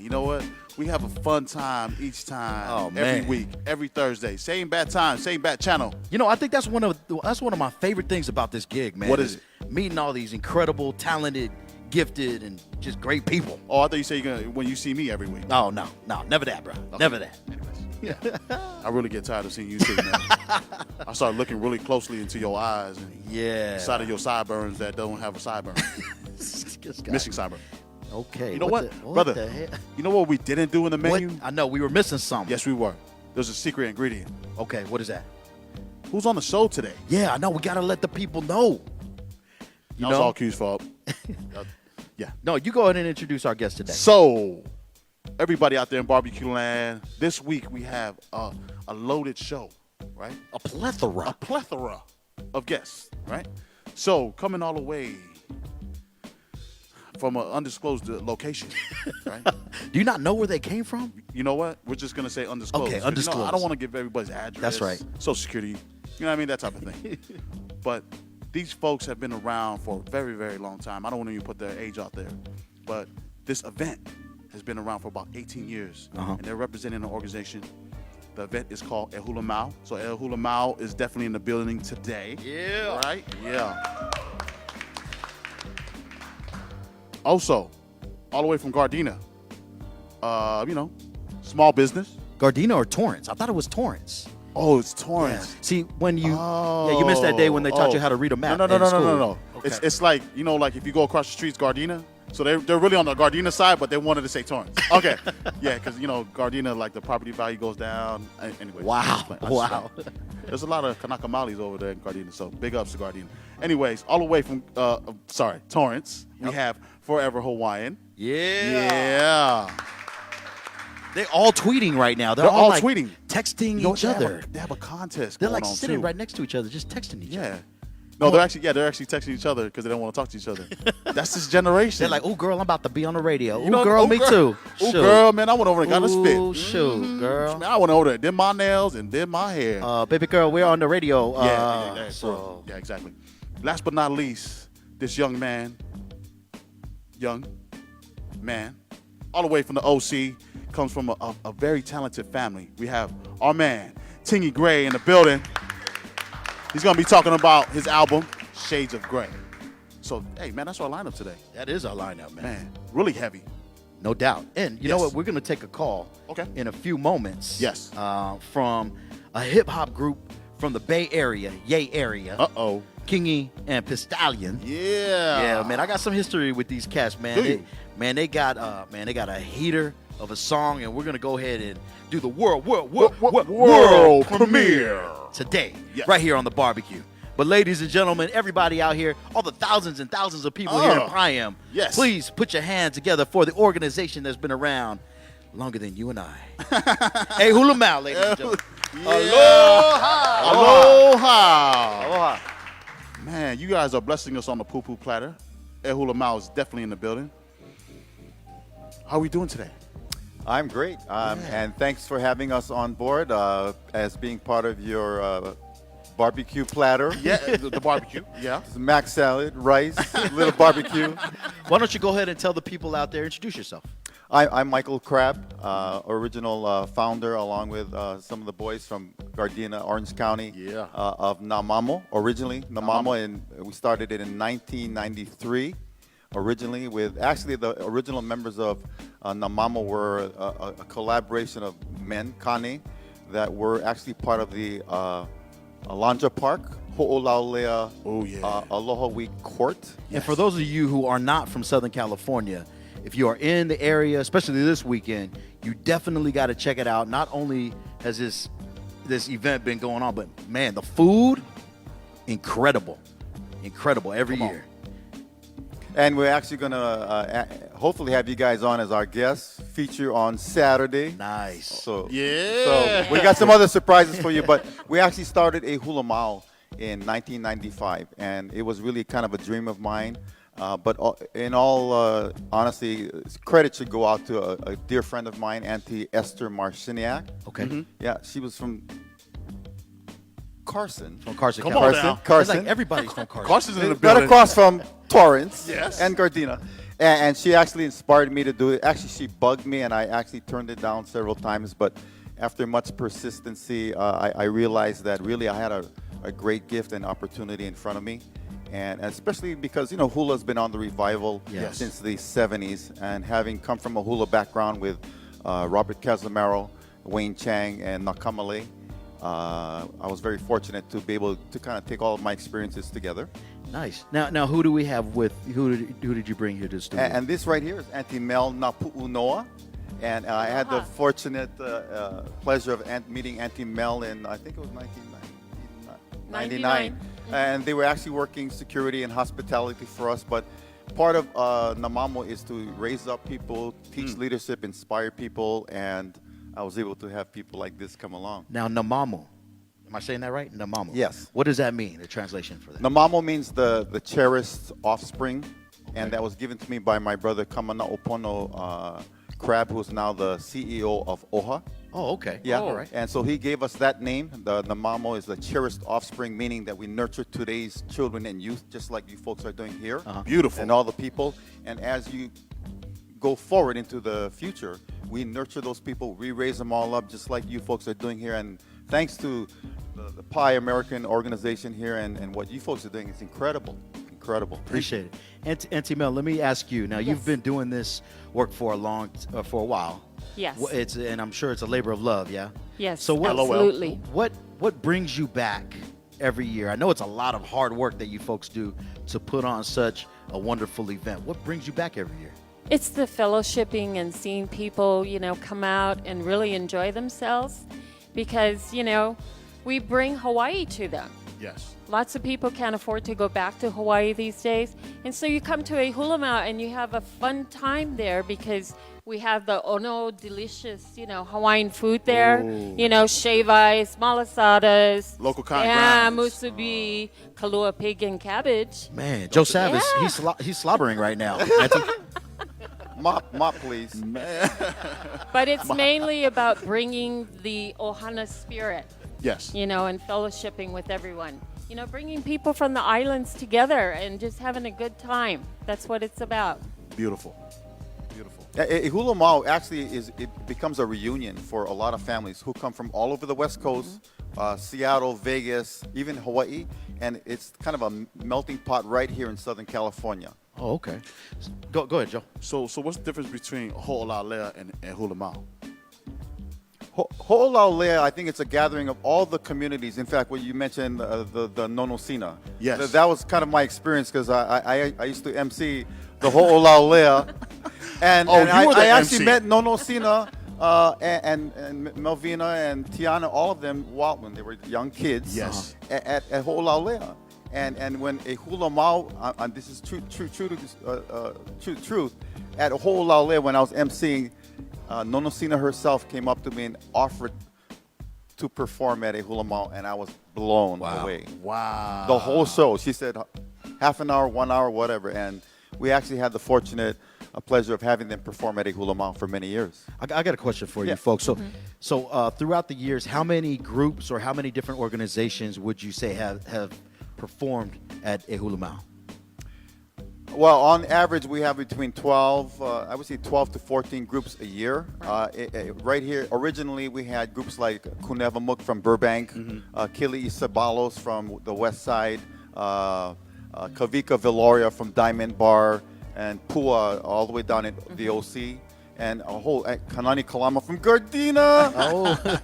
You know what? We have a fun time each time, every man. week, every Thursday. Same bad time, same bad channel. You know, I think that's one of my favorite things about this gig, man. What is it? Meeting all these incredible, talented, gifted, and just great people. Oh, I thought you said you're gonna when you see me every week. Oh, no, never that, bro. Okay. Never that. Anyways, I really get tired of seeing you too, man. I start looking really closely into your eyes and Yeah. side of your sideburns that don't have a sideburn. Missing sideburn. Okay. You know what, the brother? the hell? You know what we didn't do in the menu? I know we were missing something. Yes, we were. There's a secret ingredient. Okay, what is that? Who's on the show today? Yeah, I know. We gotta let the people know. That was all Q's fault. Yeah. No, you go ahead and introduce our guest today. So, everybody out there in barbecue land, this week we have a loaded show, right? A plethora. A plethora of guests, right? So, coming all the way from an undisclosed location, right? Do you not know where they came from? You know what? We're just going to say undisclosed. Okay, 'Cause, undisclosed. You know, I don't want to give everybody's address. That's right. Social Security, you know what I mean? That type of thing. But these folks have been around for a very, very long time. I don't want to even put their age out there. But this event has been around for about 18 years. And they're representing an organization. The event is called E HULA MAU. So E HULA MAU is definitely in the building today. Yeah. Right? Yeah. Also, all the way from Gardena, you know, small business. Gardena or Torrance? I thought it was Torrance. Oh, it's Torrance. See, when you you missed that day when they taught you how to read a map. No. Okay. It's like, you know, like if you go across the streets, Gardena. So they're really on the Gardena side, but they wanted to say Torrance. Okay. Yeah, because, you know, Gardena, like the property value goes down. Anyway. Wow. Wow. There's a lot of Kanakamalis over there in Gardena, so big ups to Gardena. Anyways, all the way from, Torrance, we have Forever Hawaiian. Yeah. They're all tweeting right now. They're all like, tweeting. Texting You know, each other. They have a contest They're going like on, sitting too. right next to each other, just texting each other. Yeah. No, they're actually texting each other because they don't want to talk to each other. That's this generation. They're like, "Oh, girl, I'm about to be on the radio. You know, Ooh, girl, me too. Oh, girl, man, I went over and got a spit. Ooh, shoot, girl. Man, I went over there, did my nails and did my hair. Baby girl, we're on the radio. Yeah, so yeah, exactly. Last but not least, this young man, all the way from the OC, comes from a very talented family. We have our man, Tingy Gray, in the building. He's going to be talking about his album, Shades of Gray. So, hey, man, that's our lineup today. that is our lineup, man. Man, really heavy. No doubt. And you know Yes. what? We're going to take a call in a few moments. Yes. From a hip hop group from the Bay Area, Yay area. Uh-oh. Kingy and Pistallion. Yeah. Yeah, man, I got some history with these cats, man. Do you? They got a heater of a song, and we're gonna go ahead and do the world premiere today, Yes. right here on the barbecue. But ladies and gentlemen, everybody out here, all the thousands and thousands of people here in Priam, yes. please put your hands together for the organization that's been around longer than you and I. Hey, Hula Mau, ladies and gentlemen. Aloha. Aloha. Aloha. Man, you guys are blessing us on the PUPU platter. E HULA MAU is definitely in the building. How are we doing today? I'm great, and thanks for having us on board as being part of your barbecue platter. Yeah, the barbecue. Yeah. Mac salad, rice, little barbecue. Why don't you go ahead and tell the people out there, introduce yourself. I'm Michael Crabb, original founder, along with some of the boys from Gardena, Orange County, of Namamo. Originally, Namamo, and we started it in 1993. Originally, with actually the original members of Namamo were a collaboration of men, Kane, that were actually part of the Alondra Park, Ho'olaulea, Aloha Week Court. And for those of you who are not from Southern California, if you are in the area, especially this weekend, you definitely got to check it out. Not only has this event been going on, but man, the food, incredible every year. And we're actually going to hopefully have you guys on as our guests, feature on Saturday. Nice. So we got some other surprises for you, but we actually started E HULA MAU in 1995, and it was really kind of a dream of mine. But in all honesty, credit should go out to a dear friend of mine, Auntie Esther Marciniak. Okay. Yeah, she was from Carson. From Carson. Come California. on now. It's Carson. like everybody's from Carson. Carson's in the Right building. across from Torrance Yes. and Gardena. And she actually inspired me to do it. Actually, she bugged me, and I actually turned it down several times. But after much persistency, I realized that really I had a great gift and opportunity in front of me. And especially because, you know, hula's been on the revival Yes. since the 70s. And having come from a hula background with Robert Casamaro, Wayne Chang, and Nakamale, I was very fortunate to be able to kind of take all of my experiences together. Nice. Now, who do we have with? Who did you bring here to the studio? And this right here is Auntie Mel Napu'unoa. And I had the fortunate pleasure of meeting Auntie Mel in, I think it was 1999. 99. And they were actually working security and hospitality for us. But part of Namamo is to raise up people, teach leadership, inspire people. And I was able to have people like this come along. Now, Namamo. Am I saying that right? Namamo. Yes. What does that mean, the translation for that? Namamo means the cherished offspring. And that was given to me by my brother Kamana Opono Crab, who's now the CEO of OHA. Oh, okay. Yeah. All right. And so he gave us that name. The Namamo is the cherished offspring, meaning that we nurture today's children and youth, just like you folks are doing here. Beautiful. And all the people. And as you go forward into the future, we nurture those people. We raise them all up, just like you folks are doing here. And thanks to the PI American organization here and what you folks are doing, it's incredible. Incredible. Appreciate it. Auntie Mel, let me ask you. Now, you've Yes. been doing this work for a while. Yes. And I'm sure it's a labor of love. Yeah. Yes, So absolutely. What brings you back every year? I know it's a lot of hard work that you folks do to put on such a wonderful event. What brings you back every year? It's the fellowshipping and seeing people, you know, come out and really enjoy themselves because, you know, we bring Hawaii to them. Yes. Lots of people can't afford to go back to Hawaii these days. And so you come to E HULA MAU and you have a fun time there because we have the ono delicious, you know, Hawaiian food there. Ooh. You know, shave ice, malasadas, Local kind ham, grinds. musubi, kalua pig and cabbage. Man, Joe Savas, Yeah. he's slobbering right now. Auntie? Mop, please. But it's mainly about bringing the ohana spirit, Yes. you know, and fellowshipping with everyone. You know, bringing people from the islands together and just having a good time. That's what it's about. Beautiful. Beautiful. E HULA MAU actually it becomes a reunion for a lot of families who come from all over the West Coast, Seattle, Vegas, even Hawaii, and it's kind of a melting pot right here in Southern California. Oh, okay. Go ahead, Joe. So what's the difference between Ho'olau'olea and Hula Mau? Ho'olau'olea, I think it's a gathering of all the communities. In fact, when you mentioned the Nonosina, Yes. that was kind of my experience because I used to MC the Ho'olau'olea, and, Oh, and you were the I actually MC. met Nonosina and Melvina and Tiana, all of them when they were young kids. Yes. At Ho'olau'olea. And when E HULA MAU, and this is truth, at Ho'olau'olea when I was emceeing, Nonosina herself came up to me and offered to perform at E HULA MAU, and I was blown away. Wow. The whole show. She said half an hour, 1 hour, whatever. And we actually had the fortunate pleasure of having them perform at E HULA MAU for many years. I got a question for you, Yeah. folks. So throughout the years, how many groups or how many different organizations would you say have performed at E HULA MAU? Well, on average, we have between 12, I would say 12 to 14 groups a year. Right here, originally we had groups like Kunevamuk from Burbank, Kili Isabalos from the west side, Kavika Viloria from Diamond Bar, and Pua all the way down at the OC, and a whole Kanani Kalama from Gardena. Oh,